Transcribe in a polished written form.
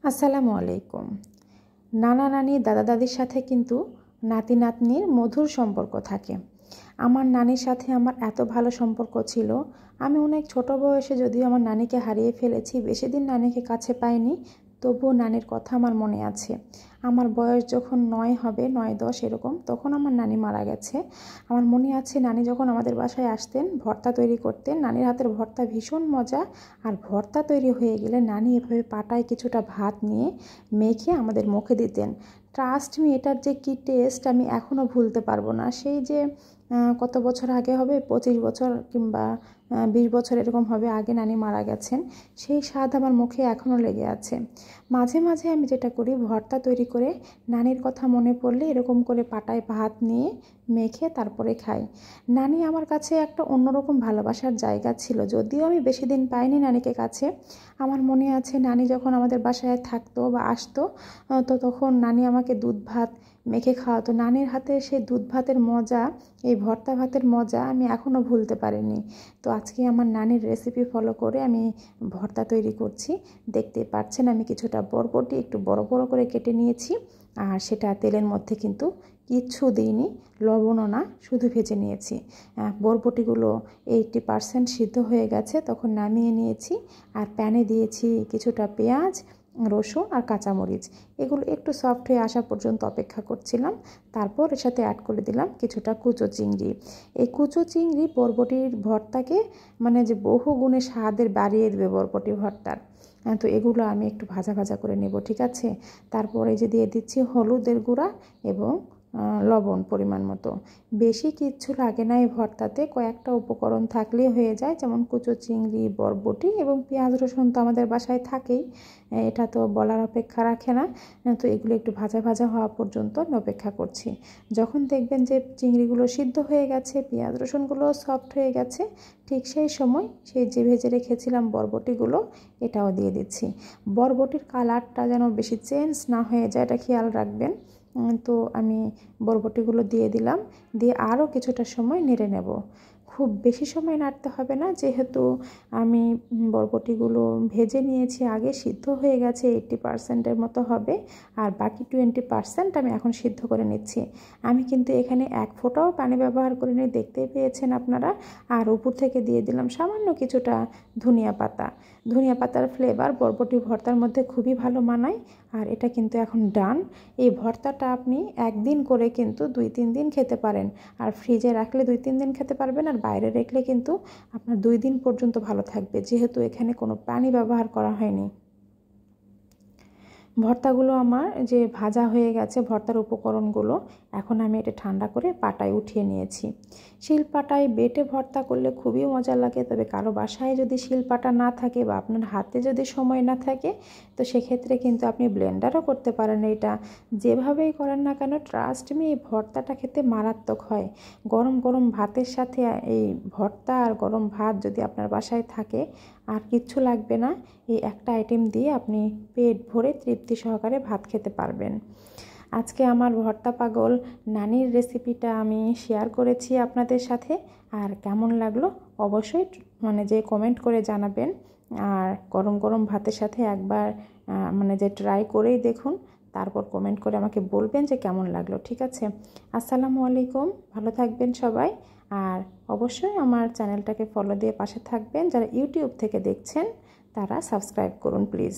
আসসালামু আলাইকুম। নানা নানি দাদা দাদির সাথে কিন্তু নাতি নাতনির মধুর সম্পর্ক থাকে। আমার নানির সাথে আমার এত ভালো সম্পর্ক ছিল। আমি অনেক ছোট বয়সে যদিও আমার নানিকে হারিয়ে ফেলেছি, বেশি দিন নানিকে কাছে পাইনি, তবুও নানির কথা আমার মনে আছে। আমার বয়স যখন 9 হবে, 9-10 এরকম, তখন আমার নানি মারা গেছে। আমার মনে আছে নানি যখন আমাদের বাসায় আসতেন ভর্তা তৈরি করতেন। নানির হাতের ভর্তা ভীষণ মজা। আর ভর্তা তৈরি হয়ে গেলে নানি এভাবে পাটায় কিছুটা ভাত নিয়ে মেখে আমাদের মুখে দিতেন। ট্রাস্ট মি, এটার যে কী টেস্ট আমি এখনও ভুলতে পারবো না। সেই যে কত বছর আগে হবে, 25 বছর কিংবা 20 বছর এরকম হবে আগে নানি মারা গেছেন। সেই স্বাদ আমার মুখে এখনও লেগে আছে। মাঝে মাঝে আমি যেটা করি, ভর্তা তৈরি করে নানির কথা মনে পড়লে এরকম করে পাটায় ভাত নিয়ে মেখে তারপরে খাই। নানি আমার কাছে একটা অন্যরকম ভালোবাসার জায়গা ছিল। যদিও আমি বেশি দিন পাইনি নানিকে কাছে। আমার মনে আছে নানি যখন আমাদের বাসায় থাকতো বা আসতো, তো তখন নানি আমাকে দুধ ভাত মেখে খাওয়াতো। নানির হাতে সেই দুধ ভাতের মজা, এই ভর্তা ভাতের মজা আমি এখনও ভুলতে পারিনি। তো আজকে আমার নানির রেসিপি ফলো করে আমি ভর্তা তৈরি করছি। দেখতেই পাচ্ছেন আমি কিছুটা বরবটি একটু বড় বড় করে কেটে নিয়েছি। আর সেটা তেলের মধ্যে কিন্তু কিচ্ছু দিইনি, লবণও না, শুধু ভেজে নিয়েছি। বরবটিগুলো 80% সিদ্ধ হয়ে গেছে, তখন নামিয়ে নিয়েছি। আর প্যানে দিয়েছি কিছুটা পেঁয়াজ, রসুন আর কাঁচামরিচ। এগুলো একটু সফট হয়ে আসা পর্যন্ত অপেক্ষা করছিলাম। তারপর এর সাথে অ্যাড করে দিলাম কিছুটা কুচো চিংড়ি। এই কুচো চিংড়ি বরবটির ভর্তাকে মানে যে বহু গুণে স্বাদের বাড়িয়ে দেবে বরবটি ভর্তার। তো এগুলো আমি একটু ভাজা ভাজা করে নেব, ঠিক আছে। তারপরে যে দিয়ে দিচ্ছি হলুদের গুঁড়া এবং লবণ পরিমাণ মতো। বেশি কিচ্ছু লাগে না এই ভর্তাতে, কয়েকটা উপকরণ থাকলেই হয়ে যায়, যেমন কুচো চিংড়ি, বরবটি এবং পেঁয়াজ রসুন তো আমাদের বাসায় থাকেই, এটা তো বলার অপেক্ষা রাখে না। তো এগুলো একটু ভাজা ভাজা হওয়া পর্যন্ত আমি অপেক্ষা করছি। যখন দেখবেন যে চিংড়িগুলো সিদ্ধ হয়ে গেছে, পেঁয়াজ রসুনগুলো সফট হয়ে গেছে, ঠিক সেই সময় সেই যে ভেজে রেখেছিলাম বরবটিগুলো এটাও দিয়ে দিচ্ছি। বরবটির কালারটা যেন বেশি চেঞ্জ না হয়ে যায়, এটা খেয়াল রাখবেন। তো আমি বরবটিগুলো দিয়ে দিলাম, দিয়ে আরও কিছুটা সময় নেড়ে নেব। খুব বেশি সময় নাড়তে হবে না, যেহেতু আমি বরবটিগুলো ভেজে নিয়েছি আগে, সিদ্ধ হয়ে গেছে 80%-এর মতো হবে। আর বাকি 20% আমি এখন সিদ্ধ করে নিচ্ছি। আমি কিন্তু এখানে এক ফোঁটাও পানি ব্যবহার করিনি, দেখতেই পেয়েছেন আপনারা। আর উপর থেকে দিয়ে দিলাম সামান্য কিছুটা ধনিয়া পাতা। ধনিয়া পাতার ফ্লেভার বরবটি ভর্তার মধ্যে খুবই ভালো মানায়। আর এটা কিন্তু এখন ডান। এই ভর্তাটা আপনি একদিন করে কিন্তু 2-3 দিন খেতে পারেন। আর ফ্রিজে রাখলে 2-3 দিন খেতে পারবেন, আর বাইরে রাখলে কিন্তু আপনার 2 দিন পর্যন্ত ভালো থাকবে, যেহেতু এখানে কোনো পানি ব্যবহার করা হয়নি। ভর্তাগুলো আমার যে ভাজা হয়ে গেছে, ভর্তার উপকরণগুলো, এখন আমি এটা ঠান্ডা করে পাটায় উঠিয়ে নিয়েছি। শিলপাটায় বেটে ভর্তা করলে খুবই মজা লাগে, তবে কারো বাসায় যদি শিলপাটা না থাকে বা আপনার হাতে যদি সময় না থাকে, তো সেক্ষেত্রে কিন্তু আপনি ব্লেন্ডারও করতে পারেন। এটা যেভাবেই করেন না কেন, ট্রাস্ট মি, এই ভর্তাটা খেতে মারাত্মক হয়। গরম গরম ভাতের সাথে এই ভর্তা আর গরম ভাত যদি আপনার বাসায় থাকে, আর কিচ্ছু লাগবে না। এই একটা আইটেম দিয়ে আপনি পেট ভরে তৃপ্তি সহকারে ভাত খেতে পারবেন। আজকে আমার ভর্তা পাগল নানির রেসিপিটা আমি শেয়ার করেছি আপনাদের সাথে। আর কেমন লাগলো অবশ্যই যে কমেন্ট করে জানাবেন। আর গরম গরম ভাতের সাথে একবার যে ট্রাই করেই দেখুন, তারপর কমেন্ট করে আমাকে বলবেন যে কেমন লাগলো, ঠিক আছে। আসসালামু আলাইকুম, ভালো থাকবেন সবাই। আর অবশ্যই আমার চ্যানেলটাকে ফলো দিয়ে পাশে থাকবেন। যারা ইউটিউব থেকে দেখছেন তারা সাবস্ক্রাইব করুন প্লিজ।